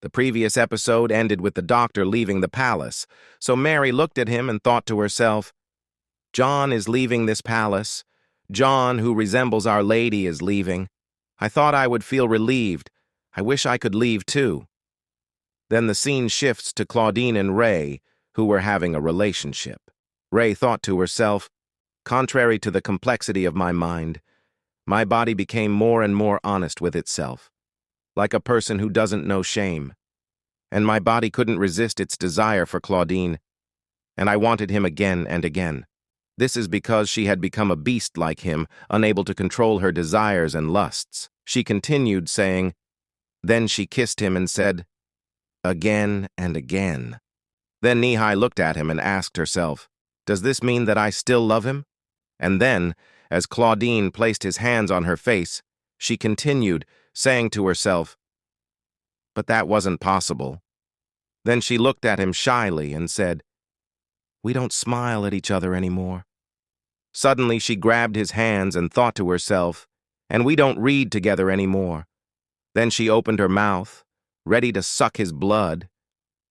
The previous episode ended with the doctor leaving the palace, so Mary looked at him and thought to herself, John is leaving this palace. John, who resembles Our Lady, is leaving. I thought I would feel relieved. I wish I could leave too. Then the scene shifts to Claudine and Ray, who were having a relationship. Ray thought to herself, contrary to the complexity of my mind, my body became more and more honest with itself, like a person who doesn't know shame. And my body couldn't resist its desire for Claudine, and I wanted him again and again. This is because she had become a beast like him, unable to control her desires and lusts. She continued, saying, then she kissed him and said, again and again. Then Nehi looked at him and asked herself, does this mean that I still love him? And then, as Claudine placed his hands on her face, she continued, saying to herself, but that wasn't possible. Then she looked at him shyly and said, we don't smile at each other anymore. Suddenly she grabbed his hands and thought to herself, and we don't read together anymore. Then she opened her mouth, ready to suck his blood,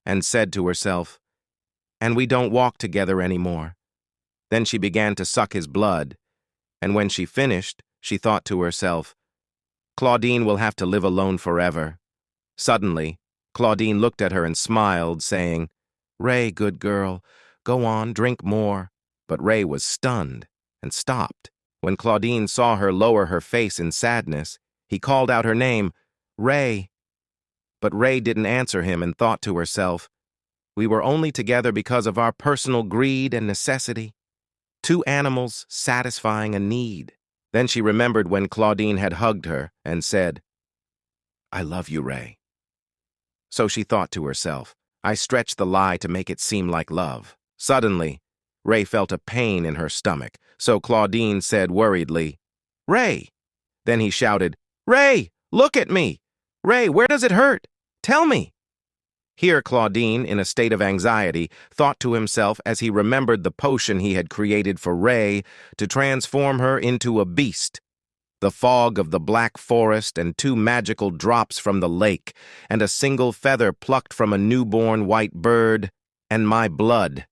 and said to herself, and we don't walk together anymore. Then she began to suck his blood, and when she finished, she thought to herself, Claudine will have to live alone forever. Suddenly, Claudine looked at her and smiled, saying, Ray, good girl, go on, drink more. But Ray was stunned and stopped. When Claudine saw her lower her face in sadness, he called out her name, Ray. But Ray didn't answer him and thought to herself, we were only together because of our personal greed and necessity. Two animals satisfying a need. Then she remembered when Claudine had hugged her and said, I love you, Ray. So she thought to herself, I stretched the lie to make it seem like love. Suddenly, Ray felt a pain in her stomach, so Claudine said worriedly, Ray! Then he shouted, Ray, look at me! Ray, where does it hurt? Tell me! Here Claudine, in a state of anxiety, thought to himself as he remembered the potion he had created for Ray to transform her into a beast. The fog of the black forest and 2 magical drops from the lake, and a single feather plucked from a newborn white bird, and my blood.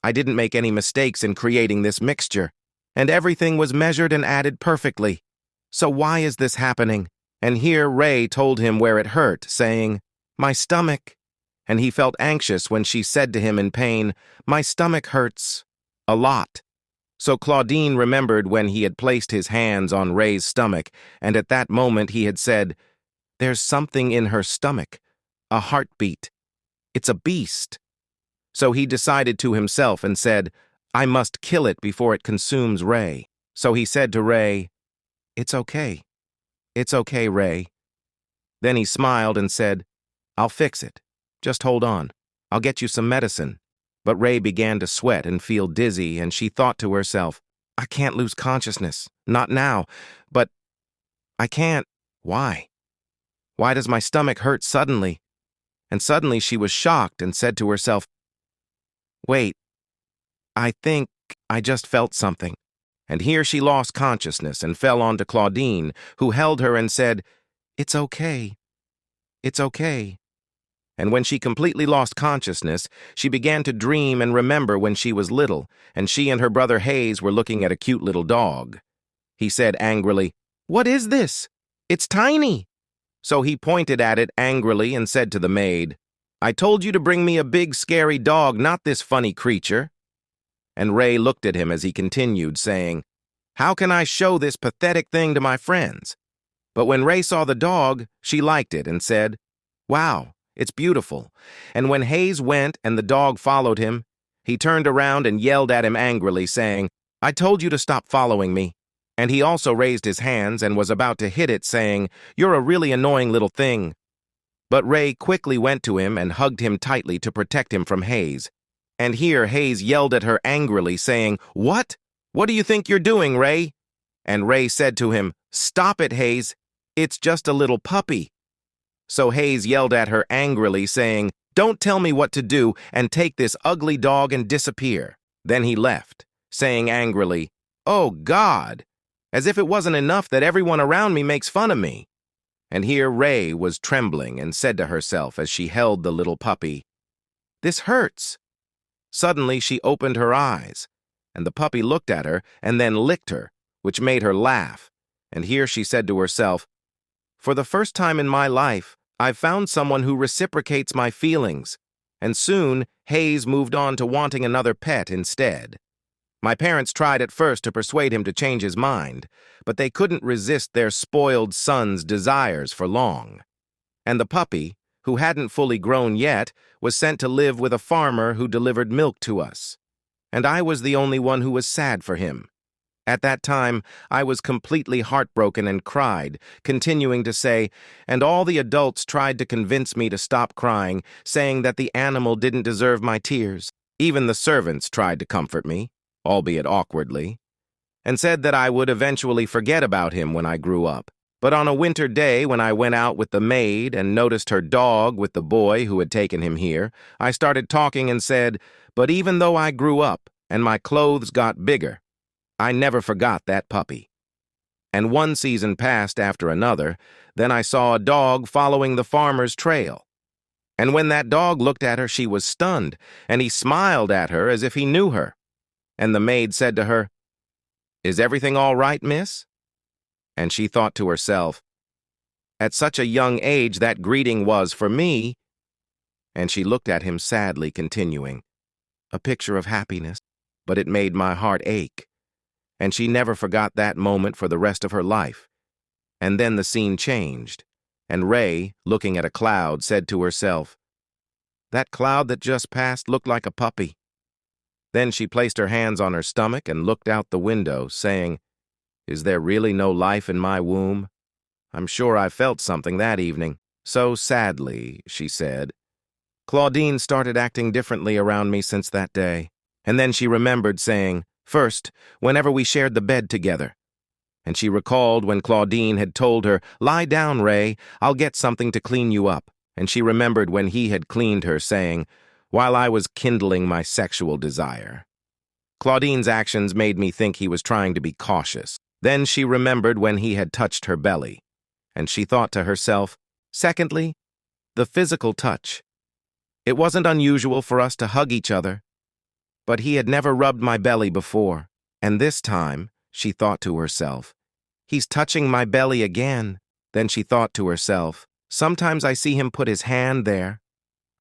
I didn't make any mistakes in creating this mixture, and everything was measured and added perfectly. So why is this happening? And here Ray told him where it hurt, saying, my stomach. And he felt anxious when she said to him in pain, my stomach hurts a lot. So Claudine remembered when he had placed his hands on Ray's stomach, and at that moment he had said, there's something in her stomach, a heartbeat. It's a beast. So he decided to himself and said, I must kill it before it consumes Ray. So he said to Ray, it's okay. It's okay, Ray. Then he smiled and said, I'll fix it. Just hold on. I'll get you some medicine. But Ray began to sweat and feel dizzy, and she thought to herself, I can't lose consciousness. Not now. But I can't. Why? Why does my stomach hurt suddenly? And suddenly she was shocked and said to herself, wait, I think I just felt something. And here she lost consciousness and fell onto Claudine, who held her and said, it's okay. It's okay. And when she completely lost consciousness, she began to dream and remember when she was little, and she and her brother Hayes were looking at a cute little dog. He said angrily, what is this? It's tiny. So he pointed at it angrily and said to the maid, I told you to bring me a big, scary dog, not this funny creature. And Ray looked at him as he continued, saying, how can I show this pathetic thing to my friends? But when Ray saw the dog, she liked it and said, wow. It's beautiful. And when Hayes went and the dog followed him, he turned around and yelled at him angrily, saying, I told you to stop following me. And he also raised his hands and was about to hit it, saying, you're a really annoying little thing. But Ray quickly went to him and hugged him tightly to protect him from Hayes. And here Hayes yelled at her angrily, saying, what? What do you think you're doing, Ray? And Ray said to him, stop it, Hayes. It's just a little puppy. So Hayes yelled at her angrily, saying, don't tell me what to do and take this ugly dog and disappear. Then he left, saying angrily, oh God, as if it wasn't enough that everyone around me makes fun of me. And here Ray was trembling and said to herself as she held the little puppy, "This hurts." Suddenly she opened her eyes, and the puppy looked at her and then licked her, which made her laugh. And here she said to herself, "For the first time in my life, I've found someone who reciprocates my feelings." And soon, Hayes moved on to wanting another pet instead. My parents tried at first to persuade him to change his mind, but they couldn't resist their spoiled son's desires for long. And the puppy, who hadn't fully grown yet, was sent to live with a farmer who delivered milk to us. And I was the only one who was sad for him. At that time, I was completely heartbroken and cried, continuing to say, and all the adults tried to convince me to stop crying, saying that the animal didn't deserve my tears. Even the servants tried to comfort me, albeit awkwardly, and said that I would eventually forget about him when I grew up. But on a winter day when I went out with the maid and noticed her dog with the boy who had taken him here, I started talking and said, "But even though I grew up and my clothes got bigger, I never forgot that puppy." And one season passed after another, then I saw a dog following the farmer's trail. And when that dog looked at her, she was stunned, and he smiled at her as if he knew her. And the maid said to her, "Is everything all right, miss?" And she thought to herself, at such a young age that greeting was for me. And she looked at him sadly, continuing, "A picture of happiness, but it made my heart ache." And she never forgot that moment for the rest of her life. And then the scene changed, and Ray, looking at a cloud, said to herself, "That cloud that just passed looked like a puppy." Then she placed her hands on her stomach and looked out the window, saying, "Is there really no life in my womb? I'm sure I felt something that evening." So sadly, she said, "Claudine started acting differently around me since that day." And then she remembered saying, "First, whenever we shared the bed together." And she recalled when Claudine had told her, "Lie down, Ray, I'll get something to clean you up." And she remembered when he had cleaned her, saying, "While I was kindling my sexual desire." Claudine's actions made me think he was trying to be cautious. Then she remembered when he had touched her belly. And she thought to herself, secondly, the physical touch. It wasn't unusual for us to hug each other, but he had never rubbed my belly before. And this time, she thought to herself, he's touching my belly again. Then she thought to herself, sometimes I see him put his hand there,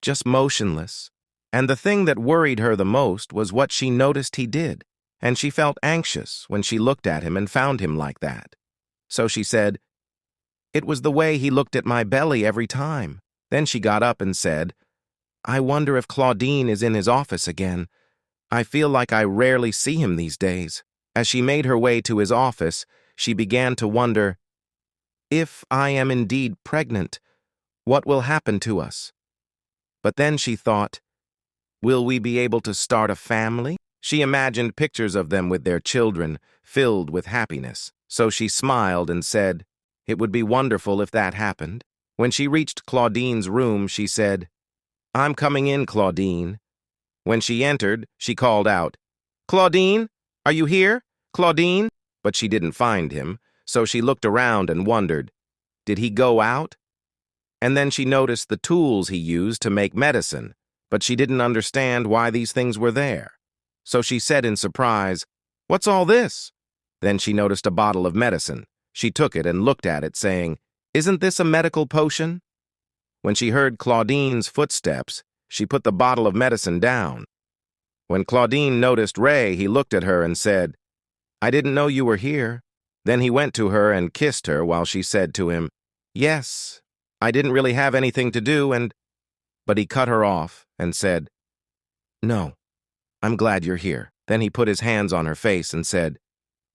just motionless. And the thing that worried her the most was what she noticed he did, and she felt anxious when she looked at him and found him like that. So she said, "It was the way he looked at my belly every time." Then she got up and said, "I wonder if Claudine is in his office again. I feel like I rarely see him these days." As she made her way to his office, she began to wonder, if I am indeed pregnant, what will happen to us? But then she thought, will we be able to start a family? She imagined pictures of them with their children, filled with happiness. So she smiled and said, it would be wonderful if that happened. When she reached Claudine's room, she said, "I'm coming in, Claudine." When she entered, she called out, "Claudine, are you here? Claudine?" But she didn't find him, so she looked around and wondered, did he go out? And then she noticed the tools he used to make medicine, but she didn't understand why these things were there. So she said in surprise, "What's all this?" Then she noticed a bottle of medicine. She took it and looked at it, saying, "Isn't this a medical potion?" When she heard Claudine's footsteps, she put the bottle of medicine down. When Claudine noticed Ray, he looked at her and said, "I didn't know you were here." Then he went to her and kissed her while she said to him, "Yes, I didn't really have anything to do and—" But he cut her off and said, "No, I'm glad you're here." Then he put his hands on her face and said,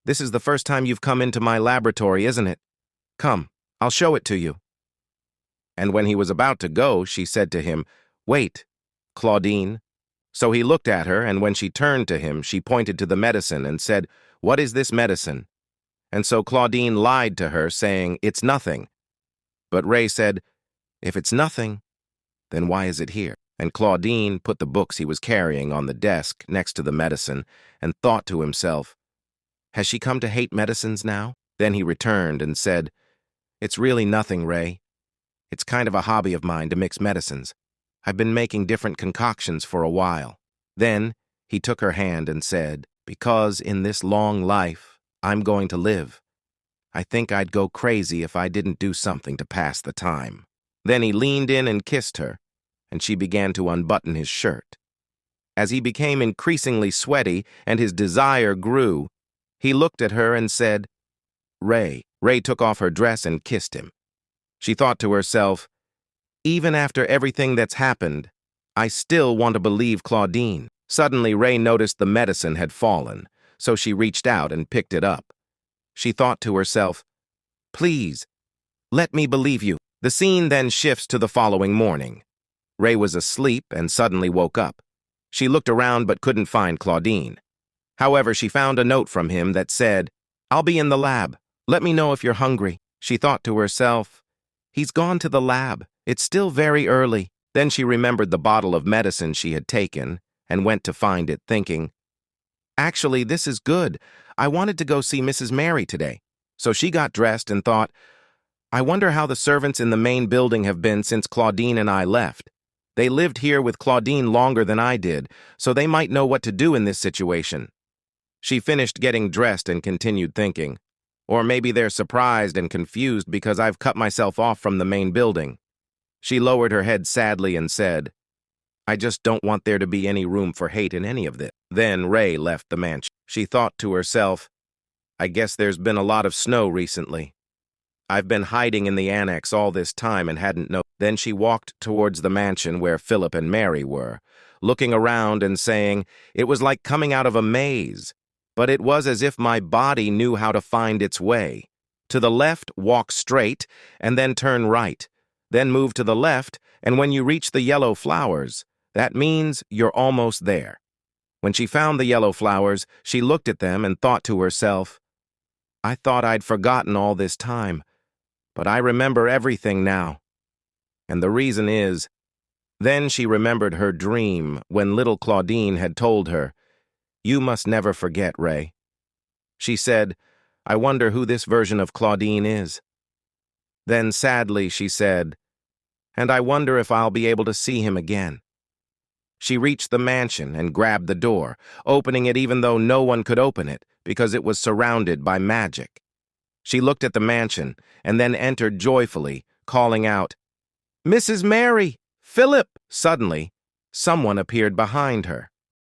"This is the first time you've come into my laboratory, isn't it? Come, I'll show it to you." And when he was about to go, she said to him, "Wait, Claudine." So he looked at her, and when she turned to him, she pointed to the medicine and said, "What is this medicine?" And so Claudine lied to her, saying, "It's nothing." But Ray said, "If it's nothing, then why is it here?" And Claudine put the books he was carrying on the desk next to the medicine and thought to himself, has she come to hate medicines now? Then he returned and said, It's really nothing, Ray. It's kind of a hobby of mine to mix medicines. I've been making different concoctions for a while. Then he took her hand and said, because in this long life, I'm going to live. I think I'd go crazy if I didn't do something to pass the time. Then he leaned in and kissed her, and she began to unbutton his shirt. As he became increasingly sweaty and his desire grew, he looked at her and said, Ray. Ray took off her dress and kissed him. She thought to herself, even after everything that's happened, I still want to believe Claudine. Suddenly, Ray noticed the medicine had fallen, so she reached out and picked it up. She thought to herself, please, let me believe you. The scene then shifts to the following morning. Ray was asleep and suddenly woke up. She looked around but couldn't find Claudine. However, she found a note from him that said, I'll be in the lab. Let me know if you're hungry. She thought to herself, he's gone to the lab. It's still very early. Then she remembered the bottle of medicine she had taken and went to find it, thinking, actually, this is good. I wanted to go see Mrs. Mary today. So she got dressed and thought, I wonder how the servants in the main building have been since Claudine and I left. They lived here with Claudine longer than I did, so they might know what to do in this situation. She finished getting dressed and continued thinking, or maybe they're surprised and confused because I've cut myself off from the main building. She lowered her head sadly and said, I just don't want there to be any room for hate in any of this. Then Ray left the mansion. She thought to herself, I guess there's been a lot of snow recently. I've been hiding in the annex all this time and hadn't known. Then she walked towards the mansion where Philip and Mary were, looking around and saying, it was like coming out of a maze, but it was as if my body knew how to find its way. To the left, walk straight, and then turn right. Then move to the left, and when you reach the yellow flowers, that means you're almost there. When she found the yellow flowers, she looked at them and thought to herself, I thought I'd forgotten all this time, but I remember everything now. And the reason is, then she remembered her dream when little Claudine had told her, you must never forget, Ray. She said, I wonder who this version of Claudine is. Then sadly she said, and I wonder if I'll be able to see him again. She reached the mansion and grabbed the door, opening it even though no one could open it because it was surrounded by magic. She looked at the mansion and then entered joyfully, calling out, Mrs. Mary! Philip! Suddenly, someone appeared behind her.